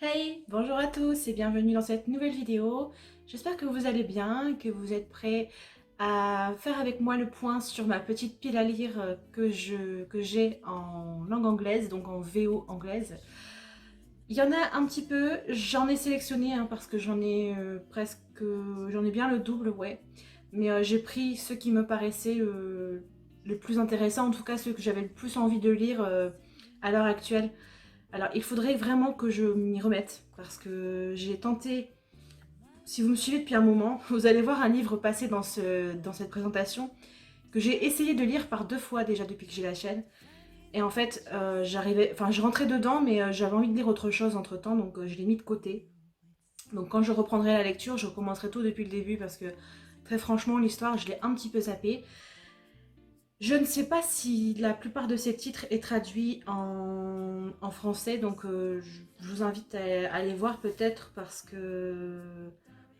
Hey, bonjour à tous et bienvenue dans cette nouvelle vidéo. J'espère que vous allez bien, que vous êtes prêts à faire avec moi le point sur ma petite pile à lire que j'ai en langue anglaise, donc en VO anglaise. Il y en a un petit peu, j'en ai sélectionné parce que j'en ai j'en ai bien le double, ouais. Mais j'ai pris ceux qui me paraissaient le plus intéressants, en tout cas ceux que j'avais le plus envie de lire à l'heure actuelle. Alors, il faudrait vraiment que je m'y remette parce que j'ai tenté. Si vous me suivez depuis un moment, vous allez voir un livre passé dans cette présentation que j'ai essayé de lire par 2 fois déjà depuis que j'ai la chaîne. Et en fait, je rentrais dedans, mais j'avais envie de lire autre chose entre temps, donc je l'ai mis de côté. Donc quand je reprendrai la lecture, je recommencerai tout depuis le début parce que très franchement, l'histoire, je l'ai un petit peu zappée. Je ne sais pas si la plupart de ces titres est traduit en français, donc je vous invite à aller voir peut-être parce que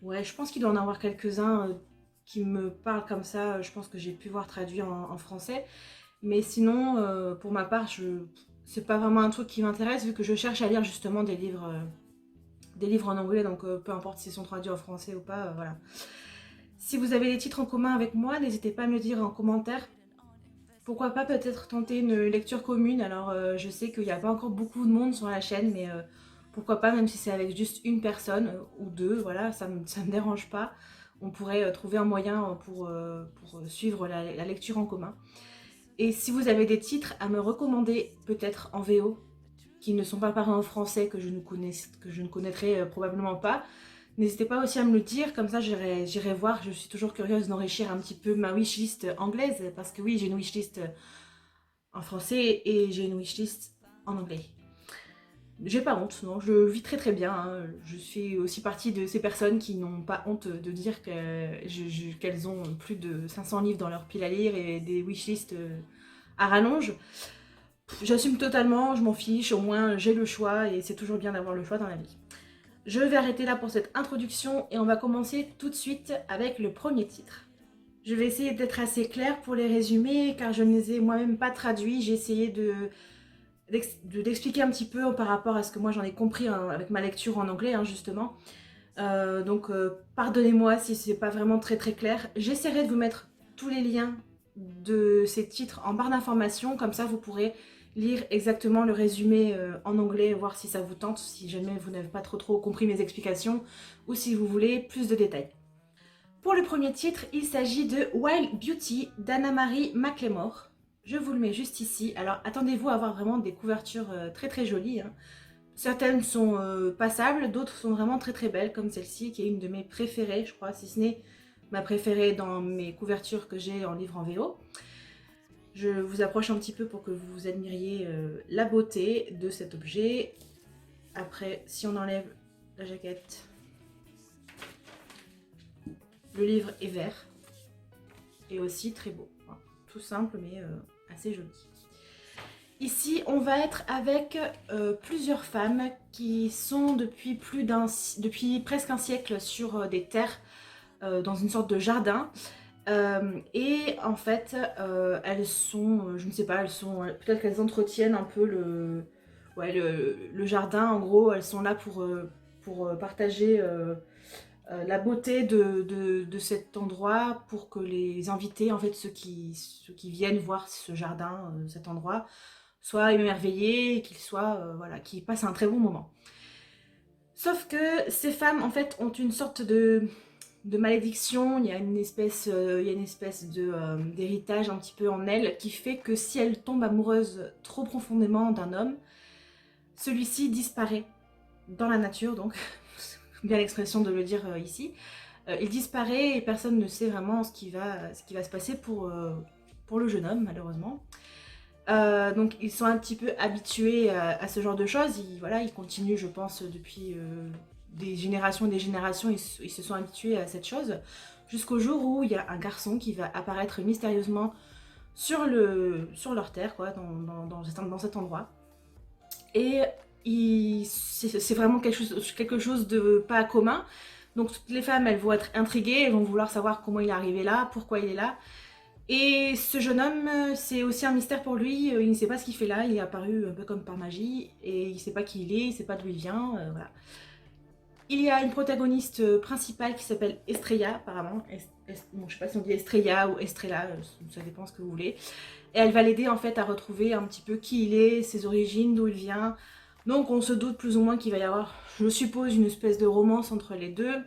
ouais, je pense qu'il doit en avoir quelques-uns qui me parlent comme ça. Je pense que j'ai pu voir traduit en français, mais sinon, pour ma part, c'est pas vraiment un truc qui m'intéresse vu que je cherche à lire justement des livres en anglais, donc peu importe s'ils sont traduits en français ou pas, voilà. Si vous avez des titres en commun avec moi, n'hésitez pas à me le dire en commentaire. Pourquoi pas peut-être tenter une lecture commune. Alors je sais qu'il n'y a pas encore beaucoup de monde sur la chaîne, mais pourquoi pas, même si c'est avec juste une personne ou deux, voilà, ça me dérange pas. On pourrait trouver un moyen pour suivre la lecture en commun. Et si vous avez des titres à me recommander, peut-être en VO, qui ne sont pas parus en français, que je ne connaîtrai probablement pas, n'hésitez pas aussi à me le dire, comme ça j'irai voir. Je suis toujours curieuse d'enrichir un petit peu ma wishlist anglaise, parce que oui, j'ai une wishlist en français et j'ai une wishlist en anglais. J'ai pas honte, non, je vis très très bien. Je suis aussi partie de ces personnes qui n'ont pas honte de dire qu'elles ont plus de 500 livres dans leur pile à lire et des wishlists à rallonge. J'assume totalement, je m'en fiche, au moins j'ai le choix et c'est toujours bien d'avoir le choix dans la vie. Je vais arrêter là pour cette introduction et on va commencer tout de suite avec le premier titre. Je vais essayer d'être assez claire pour les résumer car je ne les ai moi-même pas traduits. J'ai essayé d'expliquer un petit peu par rapport à ce que moi j'en ai compris avec ma lecture en anglais justement. Donc pardonnez-moi si c'est pas vraiment très très clair. J'essaierai de vous mettre tous les liens de ces titres en barre d'informations, comme ça vous pourrez lire exactement le résumé en anglais, voir si ça vous tente, si jamais vous n'avez pas trop compris mes explications, ou si vous voulez plus de détails. Pour le premier titre, il s'agit de Wild Beauty d'Anna-Marie McLemore. Je vous le mets juste ici. Alors attendez-vous à avoir vraiment des couvertures très très jolies. Certaines sont passables, d'autres sont vraiment très très belles, comme celle-ci qui est une de mes préférées, je crois, si ce n'est ma préférée dans mes couvertures que j'ai en livre en VO. Je vous approche un petit peu pour que vous admiriez la beauté de cet objet. Après, si on enlève la jaquette, le livre est vert et aussi très beau. Enfin, tout simple mais assez joli. Ici, on va être avec plusieurs femmes qui sont depuis presque un siècle sur des terres dans une sorte de jardin. Et en fait, elles sont, je ne sais pas, peut-être qu'elles entretiennent un peu le jardin. En gros, elles sont là pour partager la beauté de cet endroit pour que les invités, en fait, ceux qui viennent voir ce jardin, cet endroit, soient émerveillés et voilà, qu'ils passent un très bon moment. Sauf que ces femmes, en fait, ont une sorte de malédiction. Il y a une espèce d'héritage un petit peu en elles qui fait que si elles tombent amoureuses trop profondément d'un homme, celui-ci disparaît dans la nature, donc bien l'expression de le dire ici. Il disparaît et personne ne sait vraiment ce qui va se passer pour le jeune homme, malheureusement. Donc ils sont un petit peu habitués à ce genre de choses. Voilà, ils continuent, je pense, depuis des générations et des générations, ils se sont habitués à cette chose. Jusqu'au jour où il y a un garçon qui va apparaître mystérieusement sur leur terre, quoi, dans cet endroit. Et c'est vraiment quelque chose de pas commun. Donc toutes les femmes, elles vont être intriguées, elles vont vouloir savoir comment il est arrivé là, pourquoi il est là. Et ce jeune homme, c'est aussi un mystère pour lui, il ne sait pas ce qu'il fait là, il est apparu un peu comme par magie, et il ne sait pas qui il est, il ne sait pas d'où il vient, voilà. Il y a une protagoniste principale qui s'appelle Estrella, apparemment. Bon, je sais pas si on dit Estrella ou Estrella, ça dépend ce que vous voulez. Et elle va l'aider en fait à retrouver un petit peu qui il est, ses origines, d'où il vient. Donc on se doute plus ou moins qu'il va y avoir, je suppose, une espèce de romance entre les deux.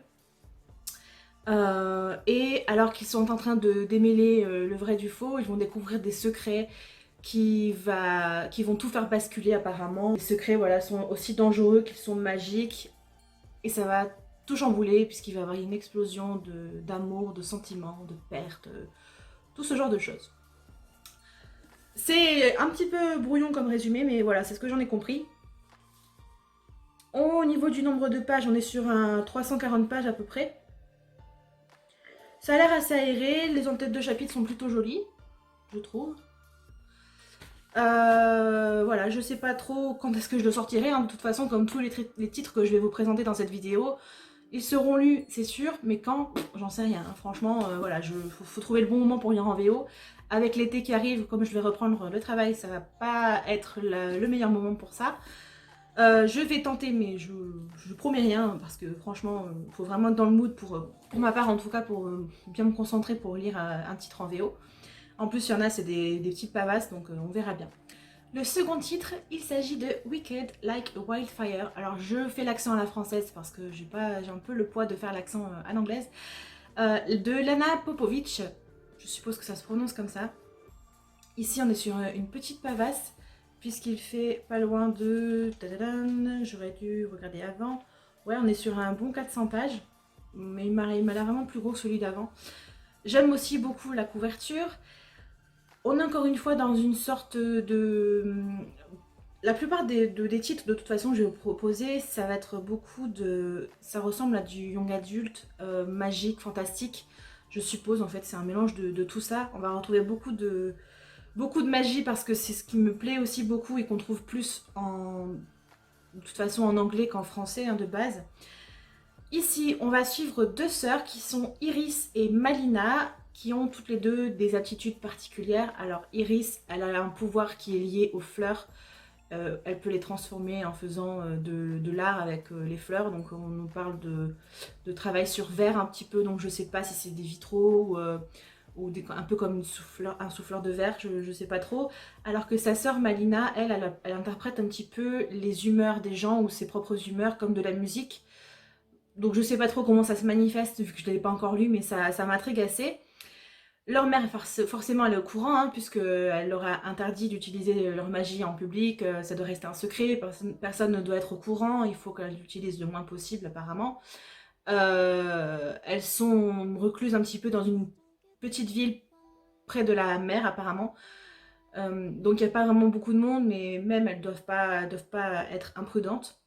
Et alors qu'ils sont en train de démêler le vrai du faux, ils vont découvrir des secrets qui vont tout faire basculer apparemment. Les secrets voilà, sont aussi dangereux qu'ils sont magiques. Et ça va tout chambouler puisqu'il va y avoir une explosion d'amour, de sentiments, de perte, tout ce genre de choses. C'est un petit peu brouillon comme résumé, mais voilà, c'est ce que j'en ai compris. Au niveau du nombre de pages, on est sur un 340 pages à peu près. Ça a l'air assez aéré, les entêtes de chapitres sont plutôt jolies, je trouve. Voilà, je sais pas trop quand est-ce que je le sortirai, hein. De toute façon, comme tous les titres que je vais vous présenter dans cette vidéo, ils seront lus, c'est sûr, mais quand, j'en sais rien. Hein. Franchement, voilà, faut trouver le bon moment pour lire en VO. Avec l'été qui arrive, comme je vais reprendre le travail, ça va pas être le meilleur moment pour ça. Je vais tenter, mais je promets rien, parce que franchement, il faut vraiment être dans le mood, pour ma part en tout cas, pour bien me concentrer pour lire un titre en VO. En plus, il y en a, c'est des petites pavasses, donc on verra bien. Le second titre, il s'agit de Wicked Like a Wildfire. Alors je fais l'accent à la française parce que j'ai un peu le poids de faire l'accent à l'anglaise. De Lana Popovic, je suppose que ça se prononce comme ça. Ici on est sur une petite pavasse, puisqu'il fait pas loin de... J'aurais dû regarder avant. Ouais, on est sur un bon 400 pages, mais il m'a l'air vraiment plus gros que celui d'avant. J'aime aussi beaucoup la couverture. On est encore une fois dans une sorte de... La plupart des titres, de toute façon, que je vais vous proposer, ça va être beaucoup de... Ça ressemble à du young adulte, magique, fantastique. Je suppose, en fait, c'est un mélange de tout ça. On va retrouver beaucoup de magie parce que c'est ce qui me plaît aussi beaucoup et qu'on trouve plus de toute façon en anglais qu'en français, hein, de base. Ici, on va suivre deux sœurs qui sont Iris et Malina, qui ont toutes les deux des aptitudes particulières. Alors Iris, elle a un pouvoir qui est lié aux fleurs. Elle peut les transformer en faisant de l'art avec les fleurs. Donc on nous parle de travail sur verre un petit peu. Donc je sais pas si c'est des vitraux ou un peu comme un souffleur de verre, je sais pas trop. Alors que sa sœur Malina, elle interprète un petit peu les humeurs des gens ou ses propres humeurs comme de la musique. Donc je sais pas trop comment ça se manifeste vu que je ne l'avais pas encore lu, mais ça m'intrigue assez. Leur mère, forcément, elle est au courant, hein, puisqu'elle leur a interdit d'utiliser leur magie en public. Ça doit rester un secret, personne ne doit être au courant, il faut qu'elles l'utilisent le moins possible apparemment. Elles sont recluses un petit peu dans une petite ville près de la mer apparemment. Donc il n'y a pas vraiment beaucoup de monde, mais même elles doivent pas être imprudentes.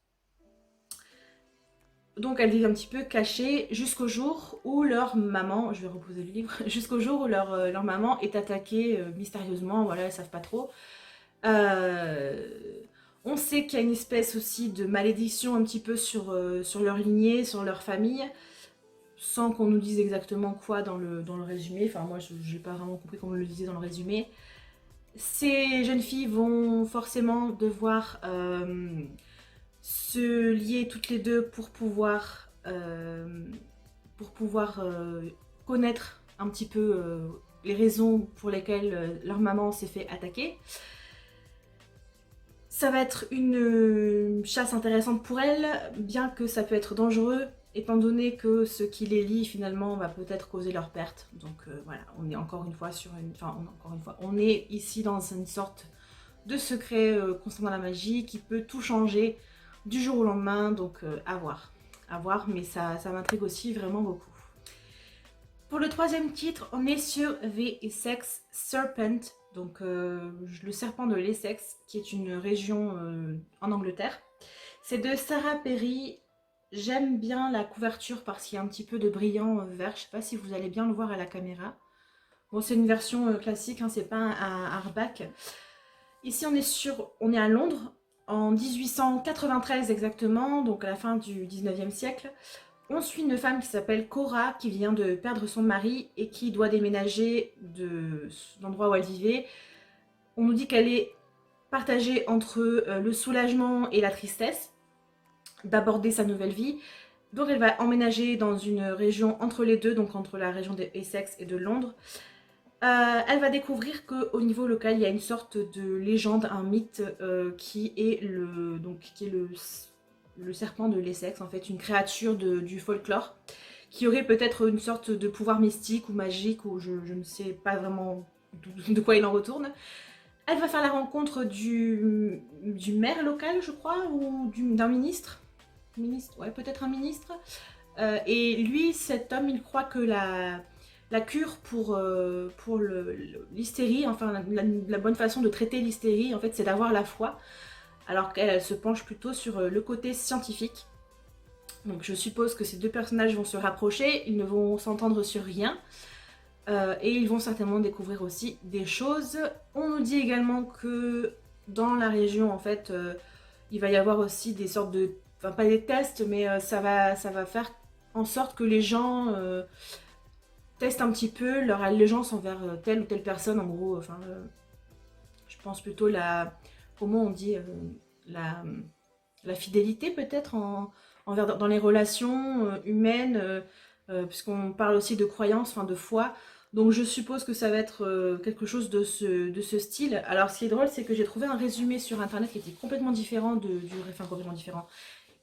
Donc elles vivent un petit peu cachées jusqu'au jour où leur maman, je vais reposer le livre, jusqu'au jour où leur maman est attaquée mystérieusement, voilà, elles savent pas trop. On sait qu'il y a une espèce aussi de malédiction un petit peu sur leur lignée, sur leur famille, sans qu'on nous dise exactement quoi dans le résumé. Enfin moi je n'ai pas vraiment compris comment on le disait dans le résumé. Ces jeunes filles vont forcément devoir se lier toutes les deux pour pouvoir connaître un petit peu les raisons pour lesquelles leur maman s'est fait attaquer. Ça va être une chasse intéressante pour elles, bien que ça peut être dangereux, étant donné que ce qui les lie finalement va peut-être causer leur perte. Donc voilà, on est encore une fois sur une... Enfin, on est ici dans une sorte de secret concernant la magie qui peut tout changer du jour au lendemain, donc à voir, mais ça m'intrigue aussi vraiment beaucoup. Pour le troisième titre, on est sur The Essex Serpent, donc le serpent de l'Essex, qui est une région en Angleterre. C'est de Sarah Perry. J'aime bien la couverture parce qu'il y a un petit peu de brillant vert, je sais pas si vous allez bien le voir à la caméra. Bon, c'est une version classique, hein, c'est pas un hardback. Ici on est à Londres, en 1893 exactement, donc à la fin du 19e siècle. On suit une femme qui s'appelle Cora, qui vient de perdre son mari et qui doit déménager de l'endroit où elle vivait. On nous dit qu'elle est partagée entre le soulagement et la tristesse d'aborder sa nouvelle vie. Donc elle va emménager dans une région entre les deux, donc entre la région d'Essex et de Londres. Elle va découvrir qu'au niveau local, il y a une sorte de légende, un mythe qui est le serpent de l'Essex, en fait, une créature du folklore, qui aurait peut-être une sorte de pouvoir mystique ou magique, ou je ne sais pas vraiment de quoi il en retourne. Elle va faire la rencontre du maire local, je crois, ou d'un ministre. Ouais, peut-être un ministre. Et lui, cet homme, il croit que la cure pour l'hystérie, enfin la bonne façon de traiter l'hystérie, en fait, c'est d'avoir la foi, alors qu'elle elle se penche plutôt sur le côté scientifique. Donc je suppose que ces deux personnages vont se rapprocher, ils ne vont s'entendre sur rien, et ils vont certainement découvrir aussi des choses. On nous dit également que dans la région, en fait, il va y avoir aussi des sortes de... Enfin, pas des tests, mais ça va faire en sorte que les gens testent un petit peu leur allégeance envers telle ou telle personne, en gros. Enfin, je pense plutôt comment on dit, la fidélité peut-être dans les relations humaines, puisqu'on parle aussi de croyance, enfin de foi. Donc je suppose que ça va être quelque chose de ce style. Alors ce qui est drôle, c'est que j'ai trouvé un résumé sur internet qui était complètement différent complètement différent,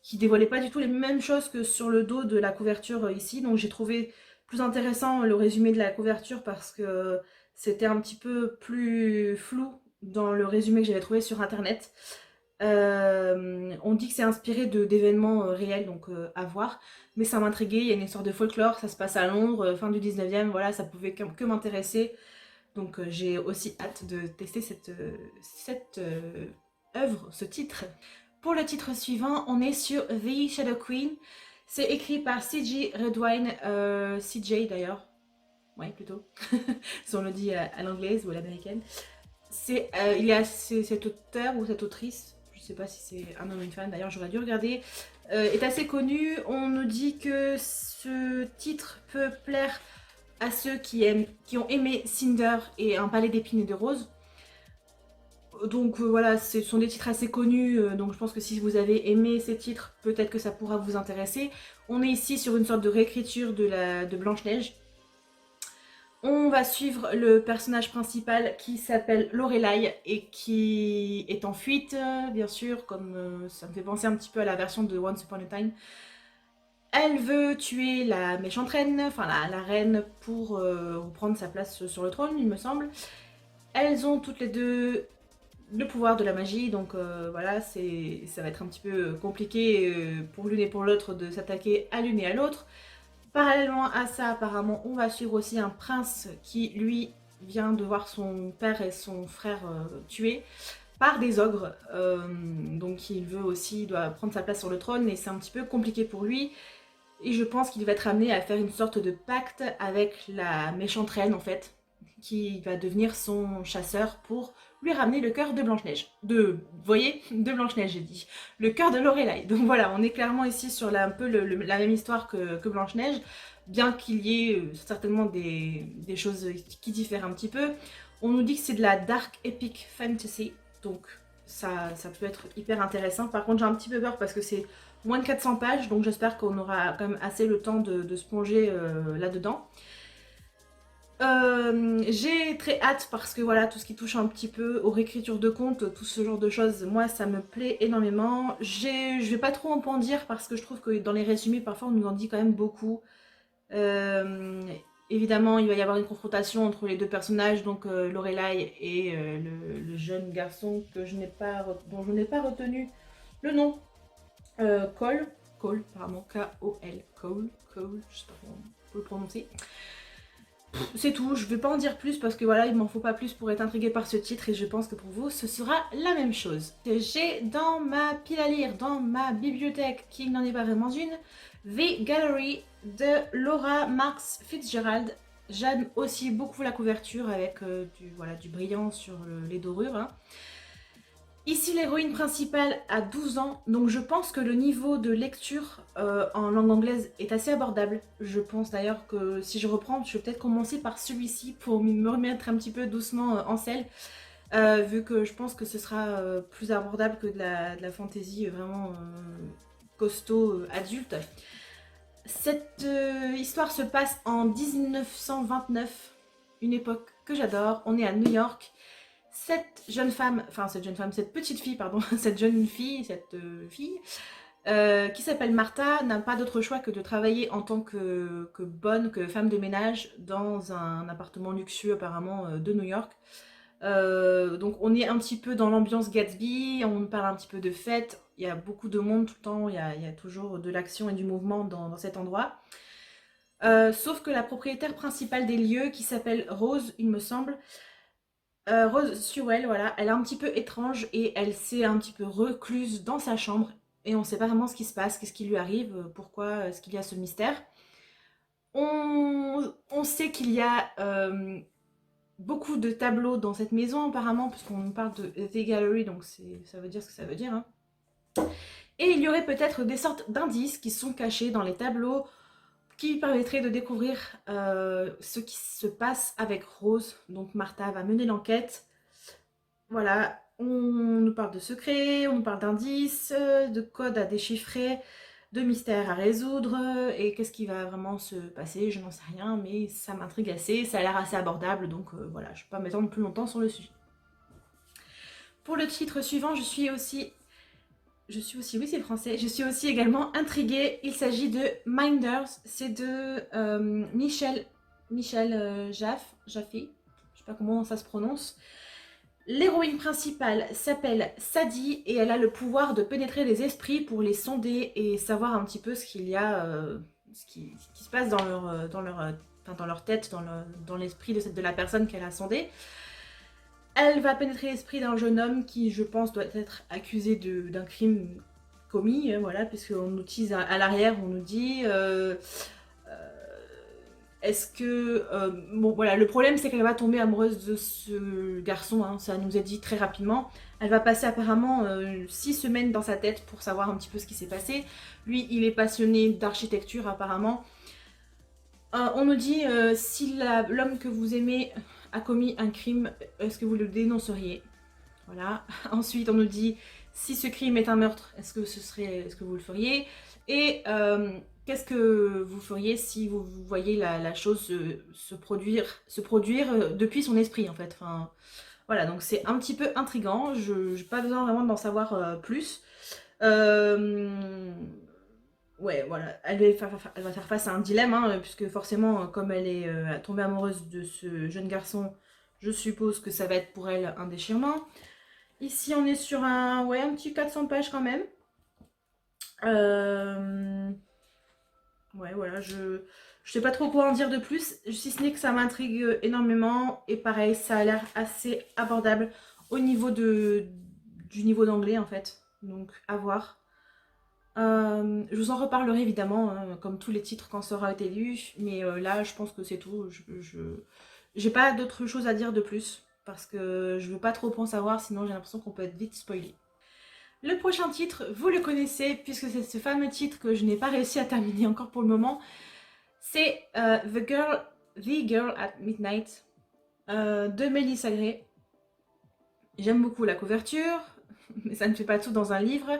qui dévoilait pas du tout les mêmes choses que sur le dos de la couverture ici. Donc j'ai trouvé plus intéressant le résumé de la couverture parce que c'était un petit peu plus flou dans le résumé que j'avais trouvé sur internet. On dit que c'est inspiré d'événements réels, donc à voir. Mais ça m'intriguait, il y a une histoire de folklore, ça se passe à Londres, fin du 19e, voilà, ça pouvait que m'intéresser. Donc j'ai aussi hâte de tester cette œuvre, ce titre. Pour le titre suivant, on est sur The Shadow Queen. C'est écrit par C.J. Redwine, CJ d'ailleurs, ouais plutôt, si on le dit à l'anglaise ou à l'américaine. Il y a cet auteur ou cette autrice, je sais pas si c'est un homme ou une femme, d'ailleurs j'aurais dû regarder, est assez connu. On nous dit que ce titre peut plaire à ceux qui ont aimé Cinder et Un palais d'épines et de roses. Donc voilà, ce sont des titres assez connus, donc je pense que si vous avez aimé ces titres, peut-être que ça pourra vous intéresser. On est ici sur une sorte de réécriture de Blanche-Neige. On va suivre le personnage principal qui s'appelle Lorelai et qui est en fuite, bien sûr, comme ça me fait penser un petit peu à la version de Once Upon a Time. Elle veut tuer la méchante reine, enfin la reine, pour reprendre sa place sur le trône, il me semble. Elles ont toutes les deux le pouvoir de la magie, donc voilà, ça va être un petit peu compliqué pour l'une et pour l'autre de s'attaquer à l'une et à l'autre. Parallèlement à ça, apparemment, on va suivre aussi un prince qui, lui, vient de voir son père et son frère tués par des ogres. Donc il doit prendre sa place sur le trône et c'est un petit peu compliqué pour lui. Et je pense qu'il va être amené à faire une sorte de pacte avec la méchante reine, en fait, qui va devenir son chasseur pour lui ramener le cœur de Blanche-Neige. Vous voyez, de Blanche-Neige, j'ai dit. Le cœur de Lorelai. Donc voilà, on est clairement ici sur un peu la même histoire que Blanche-Neige, bien qu'il y ait certainement des choses qui diffèrent un petit peu. On nous dit que c'est de la dark epic fantasy, donc ça peut être hyper intéressant. Par contre, j'ai un petit peu peur parce que c'est moins de 400 pages, donc j'espère qu'on aura quand même assez le temps de se plonger là-dedans. J'ai très hâte parce que voilà, tout ce qui touche un petit peu aux réécritures de contes, tout ce genre de choses, moi ça me plaît énormément. Je vais pas trop en dire parce que je trouve que dans les résumés parfois on nous en dit quand même beaucoup. Évidemment il va y avoir une confrontation entre les deux personnages, donc Lorelai et le jeune garçon dont je n'ai pas retenu le nom. Cole, apparemment, K-O-L, Cole, je sais pas comment on peut le prononcer. C'est tout, je vais pas en dire plus parce que voilà, il m'en faut pas plus pour être intriguée par ce titre et je pense que pour vous, ce sera la même chose. J'ai dans ma pile à lire, dans ma bibliothèque, qui n'en est pas vraiment une, The Gallery de Laura Marks Fitzgerald. J'aime aussi beaucoup la couverture avec du brillant sur les dorures. Hein. Ici, l'héroïne principale a 12 ans, donc je pense que le niveau de lecture en langue anglaise est assez abordable. Je pense d'ailleurs que si je reprends, je vais peut-être commencer par celui-ci pour me remettre un petit peu doucement en selle, vu que je pense que ce sera plus abordable que de la fantasy vraiment costaud adulte. Cette histoire se passe en 1929, une époque que j'adore. On est à New York. Cette petite fille, pardon, cette jeune fille, qui s'appelle Martha, n'a pas d'autre choix que de travailler en tant que femme de ménage dans un appartement luxueux apparemment de New York. Donc on est un petit peu dans l'ambiance Gatsby, on parle un petit peu de fête, il y a beaucoup de monde tout le temps, il y a toujours de l'action et du mouvement dans cet endroit. Sauf que la propriétaire principale des lieux, qui s'appelle Rose, il me semble, Rose Sewell, voilà, elle est un petit peu étrange et elle s'est un petit peu recluse dans sa chambre et on ne sait pas vraiment ce qui se passe, qu'est-ce qui lui arrive, pourquoi est-ce qu'il y a ce mystère. On sait qu'il y a beaucoup de tableaux dans cette maison apparemment, puisqu'on nous parle de The Gallery, donc ça veut dire ce que ça veut dire. Hein. Et il y aurait peut-être des sortes d'indices qui sont cachés dans les tableaux qui permettraient de découvrir ce qui se passe avec Rose. Donc Martha va mener l'enquête. Voilà, on nous parle de secrets, on nous parle d'indices, de codes à déchiffrer, de mystères à résoudre, et qu'est-ce qui va vraiment se passer, je n'en sais rien, mais ça m'intrigue assez, ça a l'air assez abordable, donc voilà, je ne vais pas m'étendre plus longtemps sur le sujet. Pour le titre suivant, oui c'est français, je suis aussi également intriguée, il s'agit de Minders, c'est de Michel Jaffe, je ne sais pas comment ça se prononce. L'héroïne principale s'appelle Sadie et elle a le pouvoir de pénétrer les esprits pour les sonder et savoir un petit peu ce qu'il y a, ce qui se passe dans leur tête, dans l'esprit de la personne qu'elle a sondée. Elle va pénétrer l'esprit d'un jeune homme qui, je pense, doit être accusé d'un crime commis, voilà, puisqu'on nous tease à l'arrière, on nous dit... est-ce que... bon voilà, le problème c'est qu'elle va tomber amoureuse de ce garçon, hein, ça nous est dit très rapidement. Elle va passer apparemment 6 semaines dans sa tête pour savoir un petit peu ce qui s'est passé. Lui, il est passionné d'architecture apparemment. On nous dit, si l'homme que vous aimez a commis un crime, est-ce que vous le dénonceriez? Voilà. Ensuite, on nous dit, si ce crime est un meurtre, est-ce que vous le feriez? Et qu'est-ce que vous feriez si vous voyez la chose se produire depuis son esprit en fait. Enfin, voilà, donc c'est un petit peu intriguant, je n'ai pas besoin vraiment d'en savoir plus. Ouais, voilà, elle va faire face à un dilemme, hein, puisque forcément, comme elle est tombée amoureuse de ce jeune garçon, je suppose que ça va être pour elle un déchirement. Ici, on est sur un petit 400 pages quand même. Ouais, voilà, je sais pas trop quoi en dire de plus, si ce n'est que ça m'intrigue énormément. Et pareil, ça a l'air assez abordable au niveau du niveau d'anglais en fait. Donc, à voir. Je vous en reparlerai évidemment, hein, comme tous les titres quand ça aura été lu. Mais là, je pense que c'est tout. J'ai pas d'autre chose à dire de plus. Parce que je veux pas trop en savoir, sinon j'ai l'impression qu'on peut être vite spoilé. Le prochain titre, vous le connaissez, puisque c'est ce fameux titre que je n'ai pas réussi à terminer encore pour le moment. C'est The Girl at Midnight de Melissa Gray. J'aime beaucoup la couverture, mais ça ne fait pas tout dans un livre.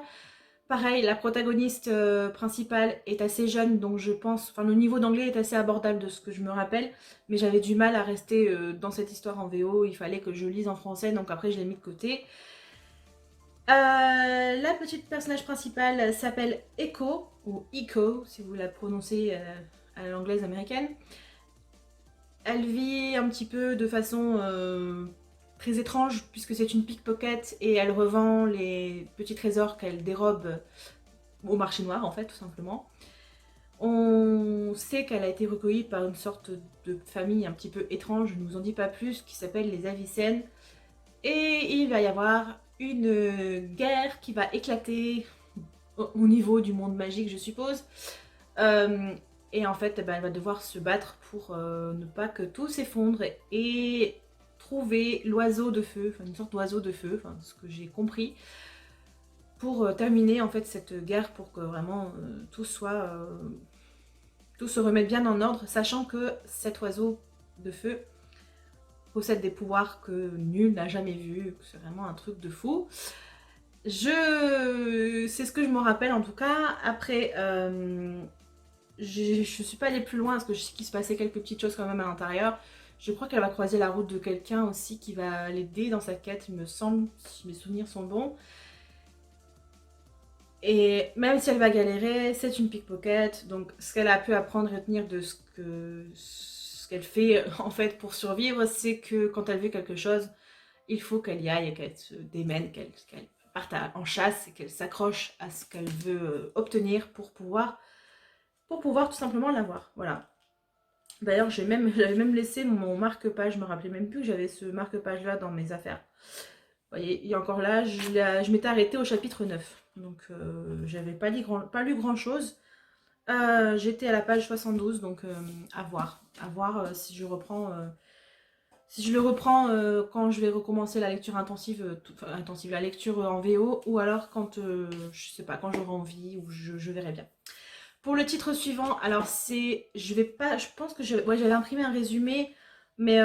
Pareil, la protagoniste principale est assez jeune, donc je pense... Enfin, le niveau d'anglais est assez abordable de ce que je me rappelle, mais j'avais du mal à rester dans cette histoire en VO, il fallait que je lise en français, donc après je l'ai mis de côté. La petite personnage principale s'appelle Echo, ou Echo si vous la prononcez à l'anglaise américaine. Elle vit un petit peu de façon très étrange puisque c'est une pickpocket et elle revend les petits trésors qu'elle dérobe au marché noir en fait tout simplement. On sait qu'elle a été recueillie par une sorte de famille un petit peu étrange, je ne vous en dis pas plus, qui s'appelle les Avicenne. Et il va y avoir une guerre qui va éclater au niveau du monde magique, je suppose. Et en fait, elle va devoir se battre pour ne pas que tout s'effondre et trouver l'oiseau de feu, enfin une sorte d'oiseau de feu, enfin ce que j'ai compris, pour terminer en fait cette guerre, pour que vraiment tout soit, tout se remette bien en ordre, sachant que cet oiseau de feu possède des pouvoirs que nul n'a jamais vus, c'est vraiment un truc de fou. C'est ce que je me rappelle en tout cas. Après, je suis pas allée plus loin parce que je sais qu'il se passait quelques petites choses quand même à l'intérieur. Je crois qu'elle va croiser la route de quelqu'un aussi qui va l'aider dans sa quête, il me semble, si mes souvenirs sont bons. Et même si elle va galérer, c'est une pickpocket, donc ce qu'elle a pu apprendre et retenir de ce qu'elle fait en fait pour survivre, c'est que quand elle veut quelque chose, il faut qu'elle y aille, qu'elle se démène, qu'elle parte en chasse et qu'elle s'accroche à ce qu'elle veut obtenir pour pouvoir tout simplement l'avoir. Voilà. D'ailleurs, j'avais même laissé mon marque-page, je me rappelais même plus que j'avais ce marque-page là dans mes affaires. Vous voyez, il est encore là, je m'étais arrêtée au chapitre 9, donc j'avais pas lu grand chose. J'étais à la page 72, donc à voir si je reprends, si je le reprends quand je vais recommencer la lecture intensive, la lecture en VO, ou alors quand, je sais pas, quand j'aurai envie, ou je verrai bien. Pour le titre suivant, alors c'est, je pense que j'avais imprimé un résumé, mais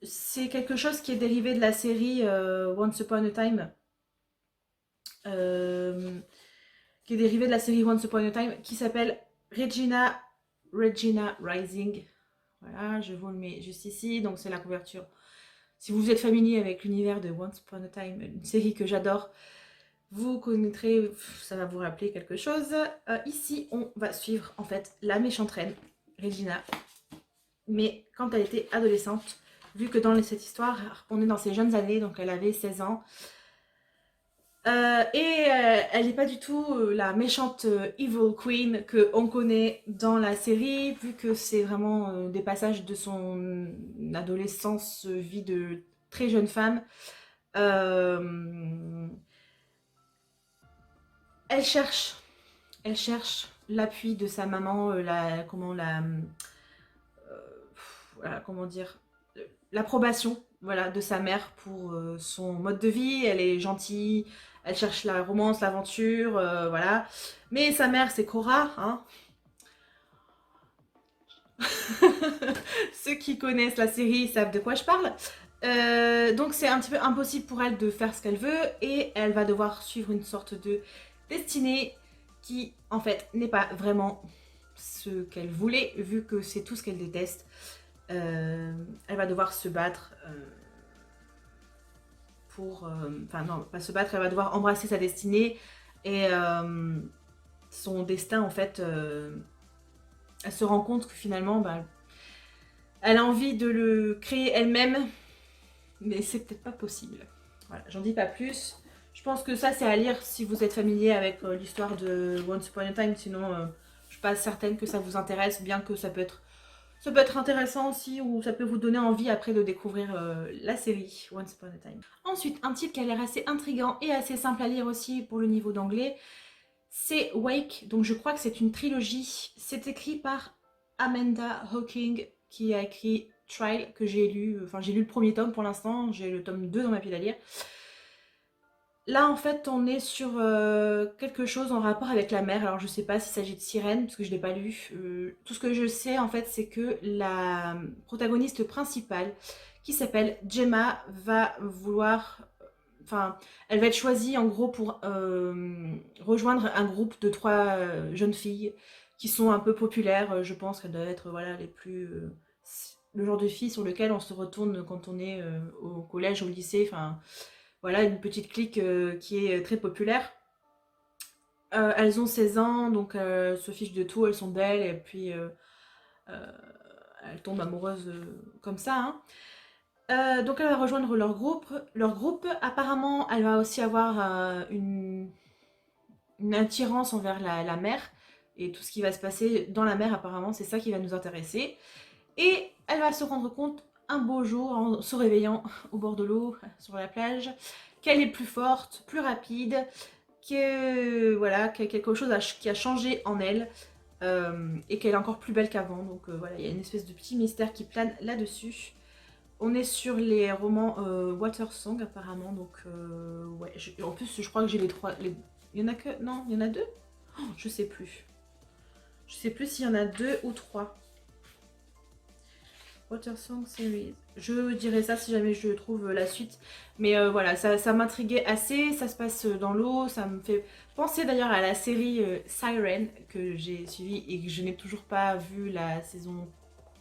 c'est quelque chose qui est dérivé de la série Once Upon a Time, qui s'appelle Regina Rising. Voilà, je vous le mets juste ici, donc c'est la couverture. Si vous êtes familier avec l'univers de Once Upon a Time, une série que j'adore, vous connaîtrez, ça va vous rappeler quelque chose. Ici, on va suivre en fait la méchante reine, Regina, mais quand elle était adolescente, vu que dans cette histoire, on est dans ses jeunes années, donc elle avait 16 ans. Elle n'est pas du tout la méchante Evil Queen qu'on connaît dans la série, vu que c'est vraiment des passages de son adolescence, vie de très jeune femme. Elle cherche l'appui de sa maman, comment dire, l'approbation, voilà, de sa mère pour son mode de vie. Elle est gentille, elle cherche la romance, l'aventure, voilà. Mais sa mère, c'est Cora, hein. Ceux qui connaissent la série savent de quoi je parle. Donc c'est un petit peu impossible pour elle de faire ce qu'elle veut, et elle va devoir suivre une sorte de destinée qui en fait n'est pas vraiment ce qu'elle voulait, vu que c'est tout ce qu'elle déteste. Elle va devoir se battre pour... Enfin non, pas se battre, elle va devoir embrasser sa destinée, et son destin en fait... elle se rend compte que finalement, bah, elle a envie de le créer elle-même, mais c'est peut-être pas possible. Voilà, j'en dis pas plus. Je pense que ça, c'est à lire si vous êtes familier avec l'histoire de Once Upon a Time. Sinon, je suis pas certaine que ça vous intéresse, bien que ça peut être intéressant aussi, ou ça peut vous donner envie après de découvrir la série Once Upon a Time. Ensuite, un titre qui a l'air assez intriguant et assez simple à lire aussi pour le niveau d'anglais, c'est Wake. Donc je crois que c'est une trilogie. C'est écrit par Amanda Hocking, qui a écrit Trial, que j'ai lu. Enfin, j'ai lu le premier tome pour l'instant, j'ai le tome 2 dans ma pile à lire. Là, en fait, on est sur quelque chose en rapport avec la mer. Alors, je sais pas s'il s'agit de sirène, parce que je l'ai pas lu. Tout ce que je sais, en fait, c'est que la protagoniste principale, qui s'appelle Gemma, va vouloir... Enfin, elle va être choisie, en gros, pour rejoindre un groupe de 3 jeunes filles qui sont un peu populaires. Je pense qu'elles doivent être, voilà, les plus... le genre de filles sur lequel on se retourne quand on est au collège, au lycée, enfin... Voilà, une petite clique qui est très populaire. Elles ont 16 ans, donc elles se fichent de tout, elles sont belles, et puis elles tombent amoureuses comme ça. Hein. Donc elle va rejoindre leur groupe. Apparemment, elle va aussi avoir une attirance envers la mer, et tout ce qui va se passer dans la mer, apparemment, c'est ça qui va nous intéresser. Et elle va se rendre compte un beau jour, en se réveillant au bord de l'eau, sur la plage, qu'elle est plus forte, plus rapide, voilà, qu'il y a quelque chose qui a changé en elle, et qu'elle est encore plus belle qu'avant. Donc voilà, il y a une espèce de petit mystère qui plane là-dessus. On est sur les romans Water Song apparemment, donc ouais. En plus, je crois que j'ai les trois. Il y en a que. Non, il y en a deux. Oh, je sais plus. Je sais plus s'il y en a deux ou trois. Water Song Series. Je dirais ça si jamais je trouve la suite. Mais voilà, ça m'intriguait assez. Ça se passe dans l'eau. Ça me fait penser d'ailleurs à la série Siren que j'ai suivie et que je n'ai toujours pas vu la saison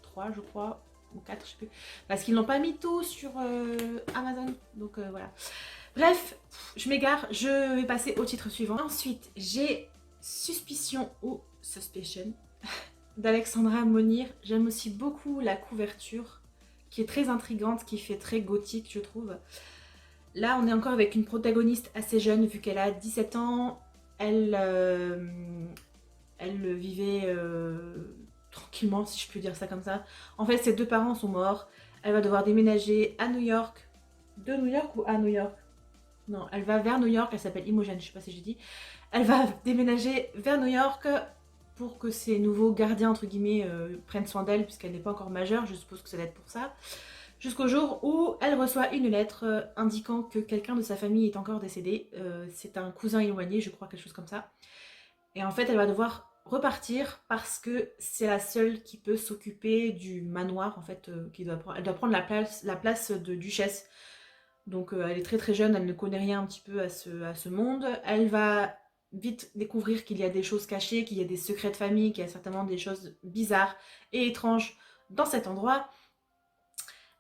3, je crois. Ou 4, je sais plus. Parce qu'ils n'ont pas mis tout sur Amazon. Donc voilà. Bref, je m'égare. Je vais passer au titre suivant. Ensuite, j'ai Suspicion ou Suspicion d'Alexandra Monir. J'aime aussi beaucoup la couverture qui est très intrigante, qui fait très gothique je trouve. Là on est encore avec une protagoniste assez jeune vu qu'elle a 17 ans. Elle vivait tranquillement si je peux dire ça comme ça. En fait ses deux parents sont morts. Elle va devoir déménager à New York. De New York ou à New York? Non, elle va vers New York, elle s'appelle Imogen, je sais pas si j'ai dit. Elle va déménager vers New York pour que ses nouveaux gardiens, entre guillemets, prennent soin d'elle, puisqu'elle n'est pas encore majeure, je suppose que ça doit être pour ça. Jusqu'au jour où elle reçoit une lettre indiquant que quelqu'un de sa famille est encore décédé. C'est un cousin éloigné, je crois, quelque chose comme ça. Et en fait, elle va devoir repartir parce que c'est la seule qui peut s'occuper du manoir, en fait, elle doit prendre la place de duchesse. Donc elle est très très jeune, elle ne connaît rien un petit peu à ce monde. Elle va vite découvrir qu'il y a des choses cachées, qu'il y a des secrets de famille, qu'il y a certainement des choses bizarres et étranges dans cet endroit.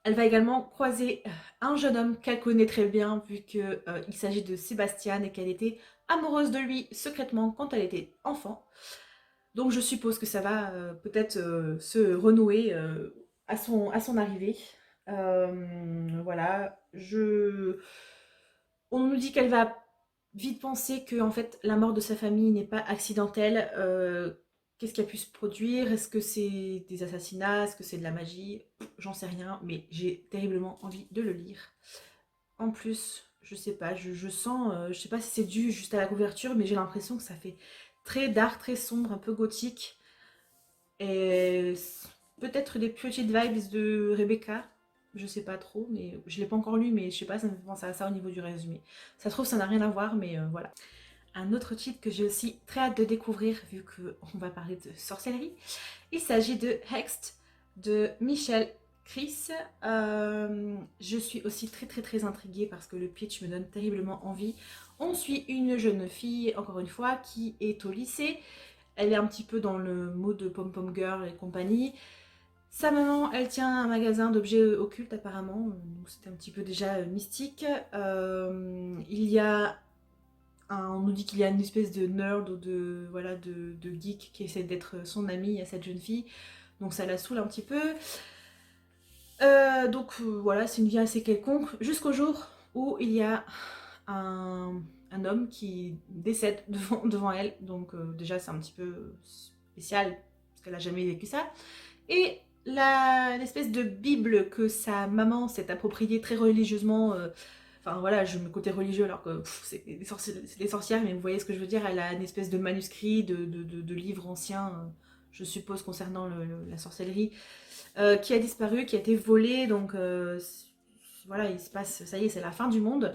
Elle va également croiser un jeune homme qu'elle connaît très bien vu qu'il s'agit de Sébastien et qu'elle était amoureuse de lui secrètement quand elle était enfant. Donc je suppose que ça va peut-être se renouer à son arrivée. Voilà, on nous dit qu'elle va vite penser que en fait la mort de sa famille n'est pas accidentelle. Qu'est-ce qui a pu se produire? Est-ce que c'est des assassinats? Est-ce que c'est de la magie? J'en sais rien, mais j'ai terriblement envie de le lire. En plus, je sais pas, je sens, je sais pas si c'est dû juste à la couverture, mais j'ai l'impression que ça fait très dark, très sombre, un peu gothique. Et peut-être des petites vibes de Rebecca, je sais pas trop, mais je l'ai pas encore lu, mais je sais pas, ça me fait penser à ça au niveau du résumé. Ça se trouve, ça n'a rien à voir, mais voilà. Un autre titre que j'ai aussi très hâte de découvrir, vu qu'on va parler de sorcellerie, il s'agit de Hexed de Michel Chris. Je suis aussi très très très intriguée parce que le pitch me donne terriblement envie. On suit une jeune fille, encore une fois, qui est au lycée. Elle est un petit peu dans le mode pom-pom girl et compagnie. Sa maman, elle tient un magasin d'objets occultes apparemment, donc c'était un petit peu déjà mystique. On nous dit qu'il y a une espèce de nerd ou de geek qui essaie d'être son ami à cette jeune fille, donc ça la saoule un petit peu. Voilà, c'est une vie assez quelconque, jusqu'au jour où il y a un homme qui décède devant elle, donc déjà c'est un petit peu spécial, parce qu'elle a jamais vécu ça. Et l'espèce de bible que sa maman s'est appropriée très religieusement, enfin voilà, je me côté religieux alors que c'est des sorcières, mais vous voyez ce que je veux dire, elle a une espèce de manuscrit, de livre ancien, je suppose concernant la sorcellerie, qui a disparu, qui a été volé, donc voilà, il se passe, ça y est, c'est la fin du monde.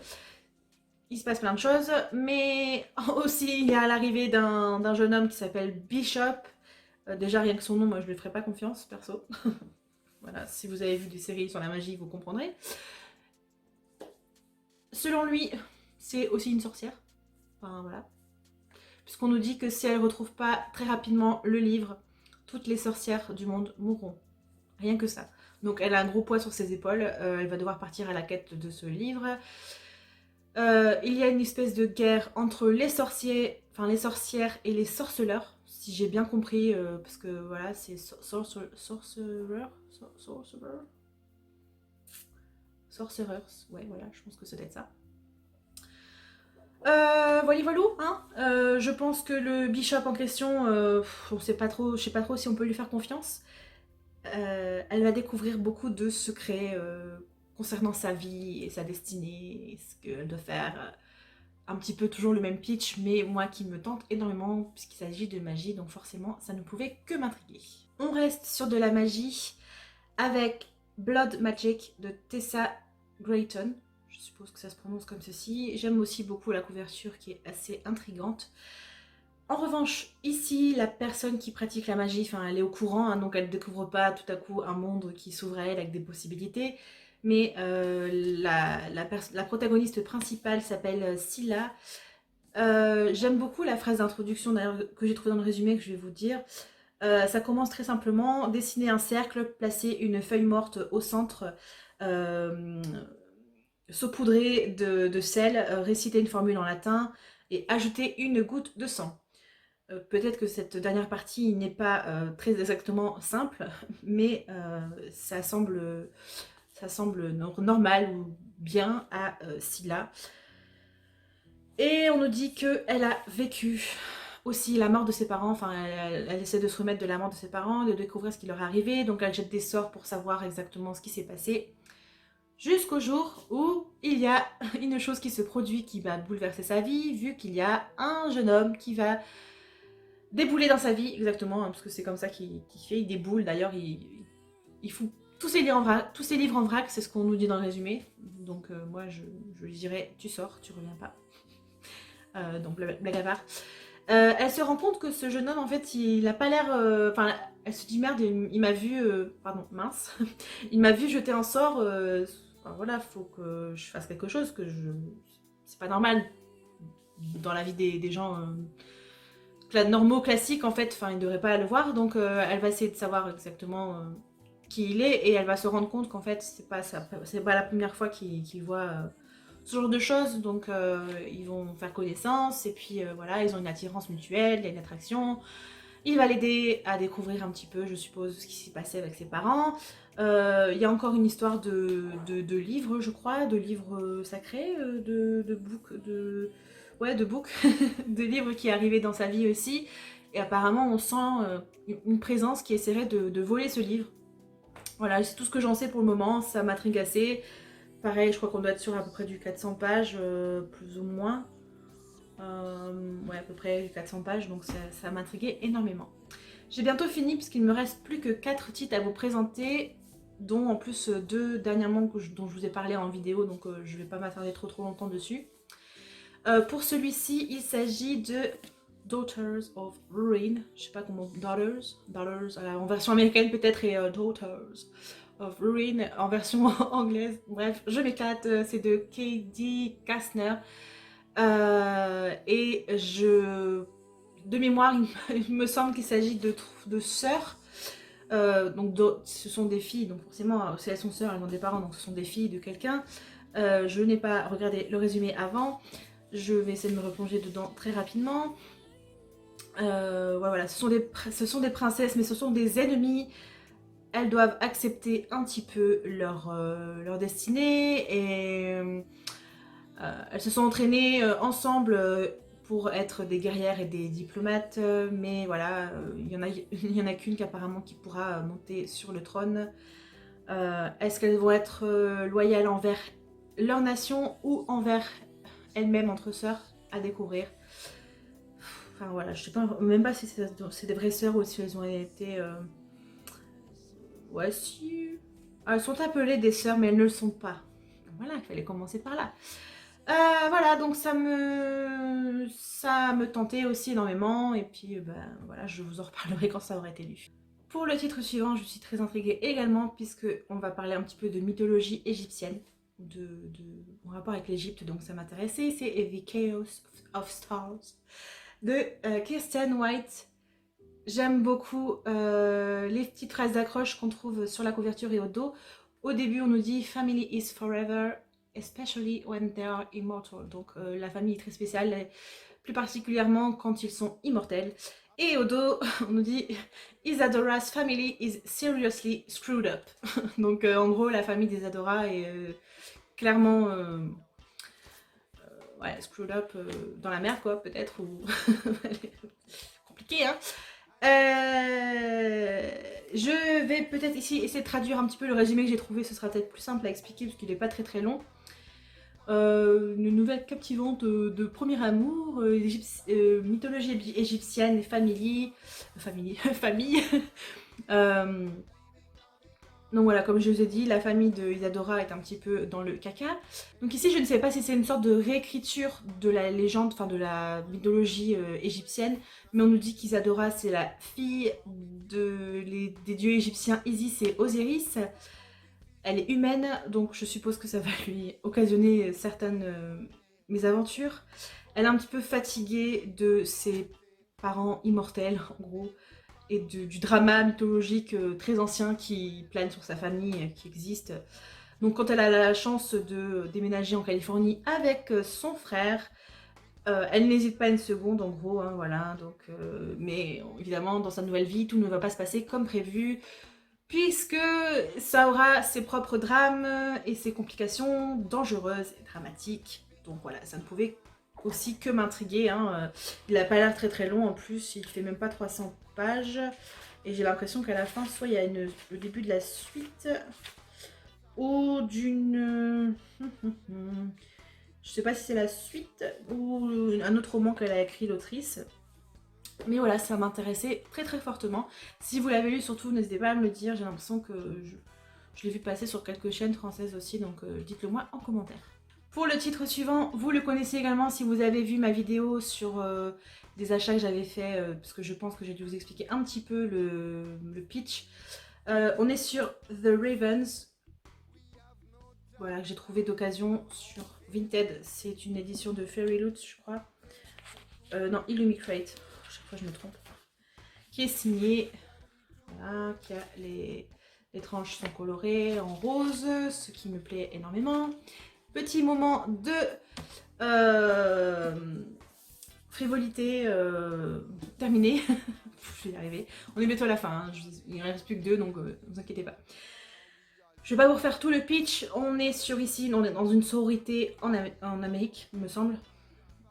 Il se passe plein de choses, mais aussi il y a l'arrivée d'un jeune homme qui s'appelle Bishop. Déjà rien que son nom, moi je ne lui ferai pas confiance, perso. Voilà, si vous avez vu des séries sur la magie, vous comprendrez. Selon lui, c'est aussi une sorcière. Enfin voilà. Puisqu'on nous dit que si elle ne retrouve pas très rapidement le livre, toutes les sorcières du monde mourront. Rien que ça. Donc elle a un gros poids sur ses épaules, elle va devoir partir à la quête de ce livre. Il y a une espèce de guerre entre les sorcières et les sorceleurs, si j'ai bien compris, parce que voilà, c'est sorcerers, ouais, voilà, je pense que ça doit être ça. Voilà, hein. Je pense que le bishop en question, on sait pas trop, je sais pas trop si on peut lui faire confiance. Elle va découvrir beaucoup de secrets concernant sa vie et sa destinée, et ce qu'elle doit faire. Un petit peu toujours le même pitch, mais moi qui me tente énormément puisqu'il s'agit de magie, donc forcément ça ne pouvait que m'intriguer. On reste sur de la magie avec Blood Magic de Tessa Grayton. Je suppose que ça se prononce comme ceci. J'aime aussi beaucoup la couverture qui est assez intrigante. En revanche, ici, la personne qui pratique la magie, enfin, elle est au courant, hein, donc elle ne découvre pas tout à coup un monde qui s'ouvre à elle avec des possibilités. Mais la protagoniste principale s'appelle Scylla. J'aime beaucoup la phrase d'introduction que j'ai trouvée dans le résumé que je vais vous dire. Ça commence très simplement, dessiner un cercle, placer une feuille morte au centre, saupoudrer de sel, réciter une formule en latin et ajouter une goutte de sang. Peut-être que cette dernière partie n'est pas très exactement simple, mais ça semble normal ou bien à Scylla. Et on nous dit qu'elle a vécu aussi la mort de ses parents, enfin elle essaie de se remettre de la mort de ses parents, de découvrir ce qui leur est arrivé, donc elle jette des sorts pour savoir exactement ce qui s'est passé. Jusqu'au jour où il y a une chose qui se produit qui va bouleverser sa vie, vu qu'il y a un jeune homme qui va débouler dans sa vie, exactement, hein, parce que c'est comme ça qu'il fait, il déboule, d'ailleurs il fout tous ses livres en vrac, c'est ce qu'on nous dit dans le résumé, donc moi je lui dirais tu sors, tu reviens pas. Donc blague à part. Elle se rend compte que ce jeune homme, en fait, il a pas l'air... Enfin, elle se dit merde, il m'a vu... pardon, mince. Il m'a vu jeter un sort. Enfin, voilà, faut que je fasse quelque chose, que je... C'est pas normal dans la vie des gens normaux, classiques, en fait. Enfin, il devrait pas le voir. Donc, elle va essayer de savoir exactement qui il est. Et elle va se rendre compte qu'en fait, c'est pas la première fois qu'il voit... ce genre de choses, donc ils vont faire connaissance et puis voilà, ils ont une attirance mutuelle, il y a une attraction. Il va l'aider à découvrir un petit peu, je suppose, ce qui s'est passé avec ses parents. Il y a encore une histoire de livres, je crois, de livres sacrés, de book, de livres qui est arrivé dans sa vie aussi. Et apparemment, on sent une présence qui essaierait de voler ce livre. Voilà, c'est tout ce que j'en sais pour le moment, ça m'intrigue assez. Pareil, je crois qu'on doit être sur à peu près du 400 pages, plus ou moins. Ouais, à peu près 400 pages, donc ça m'intriguait énormément. J'ai bientôt fini puisqu'il me reste plus que 4 titres à vous présenter, dont en plus 2 dernièrement dont je vous ai parlé en vidéo, donc je ne vais pas m'attarder trop longtemps dessus. Pour celui-ci, il s'agit de Daughters of Ruin, je sais pas comment, Daughters, en version américaine peut-être, et Daughters of Ruin en version anglaise. Bref, je m'éclate, c'est de K.D. Kastner. Et de mémoire, il me semble qu'il s'agit de sœurs. Donc ce sont des filles, donc forcément, si elles sont sœurs, elles ont des parents, donc ce sont des filles de quelqu'un. Je n'ai pas regardé le résumé avant. Je vais essayer de me replonger dedans très rapidement. Ouais, voilà, ce sont des princesses, mais ce sont des ennemies. Elles doivent accepter un petit peu leur destinée et elles se sont entraînées ensemble pour être des guerrières et des diplomates, mais voilà, il y en a qu'une apparemment qui pourra monter sur le trône. Est-ce qu'elles vont être loyales envers leur nation ou envers elles-mêmes entre sœurs, à découvrir. Enfin voilà, je sais pas, même pas si c'est des vraies sœurs ou si elles ont été... Ouais, si... Elles sont appelées des sœurs, mais elles ne le sont pas. Voilà, il fallait commencer par là. Voilà, donc ça me tentait aussi énormément. Et puis, voilà, je vous en reparlerai quand ça aura été lu. Pour le titre suivant, je suis très intriguée également, puisque on va parler un petit peu de mythologie égyptienne, en rapport avec l'Égypte, donc ça m'intéressait. C'est The Chaos of Stars de Kirsten White. J'aime beaucoup les petites phrases d'accroche qu'on trouve sur la couverture et au dos. Au début, on nous dit « Family is forever, especially when they are immortal ». Donc la famille est très spéciale, plus particulièrement quand ils sont immortels. Et au dos, on nous dit « Isadora's family is seriously screwed up ». Donc en gros, la famille d'Isadora est clairement... ouais, screwed up dans la mer, quoi, peut-être, ou... compliqué, hein. Je vais peut-être ici essayer de traduire un petit peu le résumé que j'ai trouvé, ce sera peut-être plus simple à expliquer parce qu'il n'est pas très long. Une nouvelle captivante de premier amour, mythologie égyptienne, famille, Donc voilà, comme je vous ai dit, la famille de Isadora est un petit peu dans le caca. Donc ici, je ne sais pas si c'est une sorte de réécriture de la légende, enfin de la mythologie égyptienne, mais on nous dit qu'Isadora, c'est la fille des dieux égyptiens Isis et Osiris. Elle est humaine, donc je suppose que ça va lui occasionner certaines mésaventures. Elle est un petit peu fatiguée de ses parents immortels, en gros, et du drama mythologique très ancien qui plane sur sa famille, qui existe. Donc quand elle a la chance de déménager en Californie avec son frère, elle n'hésite pas une seconde en gros, hein, voilà. Donc, mais évidemment dans sa nouvelle vie, tout ne va pas se passer comme prévu, puisque ça aura ses propres drames et ses complications dangereuses et dramatiques. Donc voilà, ça ne pouvait aussi que m'intriguer, hein. Il n'a pas l'air très très long en plus, il fait même pas 300 pages. Et j'ai l'impression qu'à la fin, soit il y a le début de la suite, ou d'une... Je sais pas si c'est la suite, ou un autre roman qu'elle a écrit, l'autrice. Mais voilà, ça m'intéressait très très fortement. Si vous l'avez lu, surtout, n'hésitez pas à me le dire. J'ai l'impression que je l'ai vu passer sur quelques chaînes françaises aussi, donc dites-le moi en commentaire. Pour le titre suivant, vous le connaissez également si vous avez vu ma vidéo sur des achats que j'avais fait, parce que je pense que j'ai dû vous expliquer un petit peu le pitch. On est sur The Ravens, voilà, que j'ai trouvé d'occasion sur Vinted. C'est une édition de Fairy Loot, je crois. Non, Illumicrate, chaque fois je me trompe. Qui est signé, voilà, qui a les tranches sont colorées en rose, ce qui me plaît énormément. Petit moment de frivolité terminé. Je vais y arriver. On est bientôt à la fin, hein. Il ne reste plus que 2, donc ne vous inquiétez pas. Je vais pas vous refaire tout le pitch. On est sur ici, on est dans une sororité en Amérique, il me semble.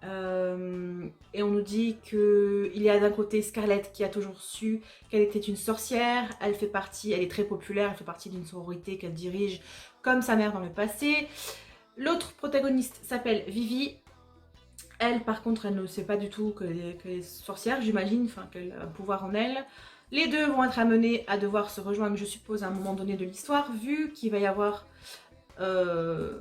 Et on nous dit qu'il y a d'un côté Scarlett qui a toujours su qu'elle était une sorcière. Elle fait partie, elle est très populaire, elle fait partie d'une sororité qu'elle dirige comme sa mère dans le passé. L'autre protagoniste s'appelle Vivi. Elle, par contre, elle ne sait pas du tout qu'elle est sorcière, j'imagine, enfin qu'elle a un pouvoir en elle. Les deux vont être amenés à devoir se rejoindre, je suppose, à un moment donné de l'histoire, vu qu'il va y avoir un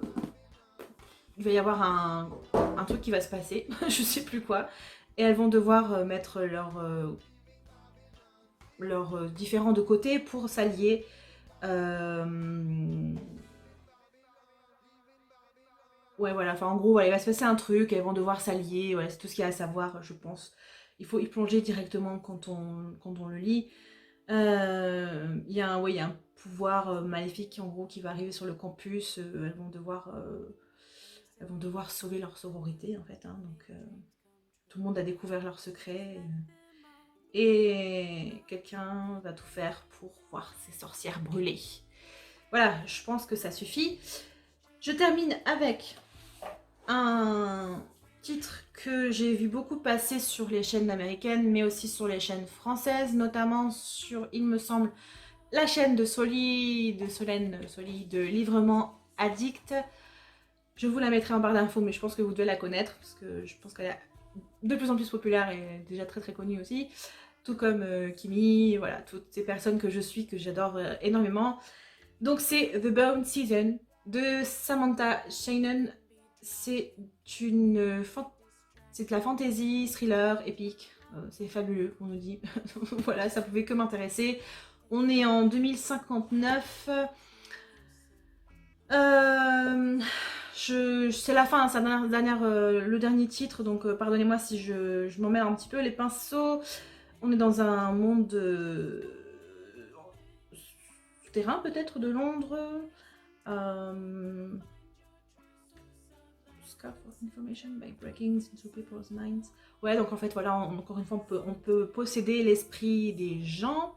truc qui va se passer, je sais plus quoi, et elles vont devoir mettre leurs différends de côté pour s'allier. Ouais, voilà, enfin en gros, voilà, il va se passer un truc, elles vont devoir s'allier, voilà, c'est tout ce qu'il y a à savoir, je pense. Il faut y plonger directement quand on le lit. Il y a un pouvoir maléfique en gros qui va arriver sur le campus, elles vont devoir sauver leur sororité en fait, hein, donc tout le monde a découvert leur secret. Et quelqu'un va tout faire pour voir ses sorcières brûler. Voilà, je pense que ça suffit. Je termine avec un titre que j'ai vu beaucoup passer sur les chaînes américaines, mais aussi sur les chaînes françaises, notamment sur, il me semble, la chaîne de Solène Soli de Livrement Addict. Je vous la mettrai en barre d'infos, mais je pense que vous devez la connaître, parce que je pense qu'elle est de plus en plus populaire et déjà très très connue aussi. Tout comme Kimi, voilà, toutes ces personnes que je suis, que j'adore énormément. Donc c'est The Bone Season de Samantha Shannon. C'est de la fantasy, thriller, épique. C'est fabuleux, on nous dit. Voilà, ça pouvait que m'intéresser. On est en 2059. C'est la fin, c'est le dernier titre, donc pardonnez-moi si je m'en mêle un petit peu les pinceaux. On est dans un monde souterrain peut-être de Londres. Scope of information by breaking into people's minds. Ouais, donc en fait, voilà, encore une fois, on peut posséder l'esprit des gens.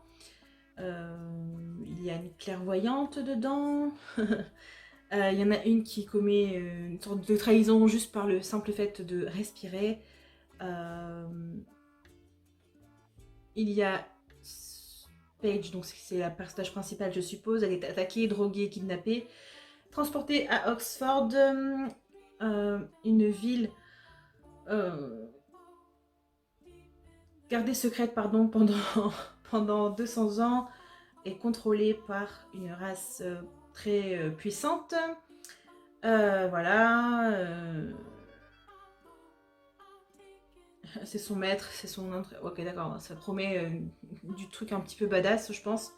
Il y a une clairvoyante dedans. Il y en a une qui commet une sorte de trahison juste par le simple fait de respirer. Il y a Paige, donc c'est la personnage principale, je suppose. Elle est attaquée, droguée, kidnappée, transportée à Oxford, une ville gardée secrète, pardon, pendant 200 ans. est contrôlé par une race très puissante. Voilà. C'est son maître, c'est son... Ok, d'accord, ça promet du truc un petit peu badass, je pense.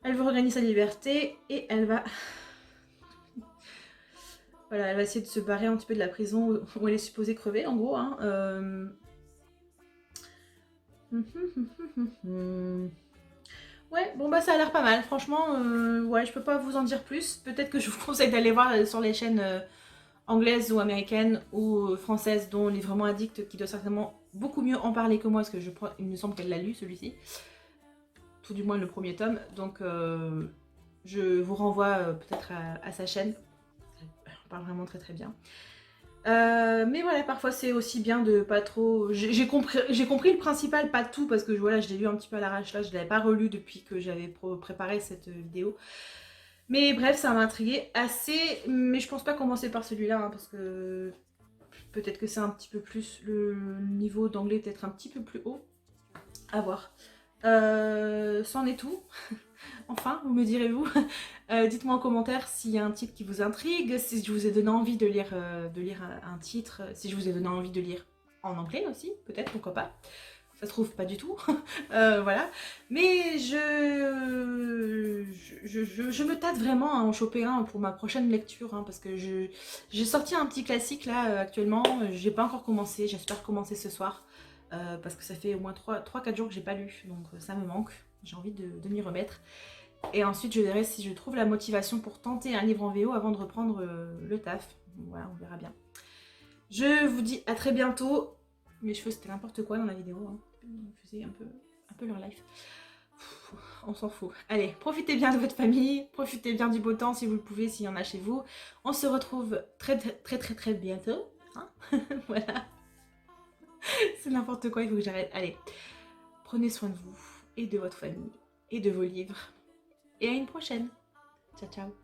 Elle veut regagner sa liberté et elle va... Voilà, elle va essayer de se barrer un petit peu de la prison où elle est supposée crever, en gros. Hein. Ouais, bon bah ça a l'air pas mal, franchement, ouais, je peux pas vous en dire plus. Peut-être que je vous conseille d'aller voir sur les chaînes anglaises ou américaines ou françaises dont on est vraiment addict, qui doit certainement beaucoup mieux en parler que moi, parce que il me semble qu'elle l'a lu celui-ci. Tout du moins le premier tome, donc je vous renvoie peut-être à sa chaîne. Elle parle vraiment très très bien. Mais voilà, parfois c'est aussi bien de pas trop... J'ai compris le principal, pas tout, parce que voilà, je l'ai lu un petit peu à l'arrache là, je l'avais pas relu depuis que j'avais préparé cette vidéo. Mais bref, ça m'a intriguée assez, mais je pense pas commencer par celui-là, hein, parce que peut-être que c'est un petit peu plus... Le niveau d'anglais peut-être un petit peu plus haut. À voir. C'en est tout. Enfin, vous me direz-vous. Dites-moi en commentaire s'il y a un titre qui vous intrigue, si je vous ai donné envie de lire un titre, si je vous ai donné envie de lire en anglais aussi, peut-être, pourquoi pas. Ça se trouve pas du tout. Voilà. Mais je me tâte vraiment à en choper un pour ma prochaine lecture, hein, parce que j'ai sorti un petit classique là actuellement, j'ai pas encore commencé, j'espère commencer ce soir. Parce que ça fait au moins 3-4 jours que j'ai pas lu, donc ça me manque, j'ai envie de m'y remettre. Et ensuite je verrai si je trouve la motivation pour tenter un livre en VO avant de reprendre le taf. Voilà, on verra bien. Je vous dis à très bientôt. Mes cheveux c'était n'importe quoi dans la vidéo, hein. Je faisais un peu leur life. On s'en fout. Allez, profitez bien de votre famille, profitez bien du beau temps si vous le pouvez, s'il y en a chez vous. On se retrouve très bientôt. Hein. Voilà. C'est n'importe quoi, il faut que j'arrête. Allez, prenez soin de vous et de votre famille et de vos livres. Et à une prochaine. Ciao, ciao.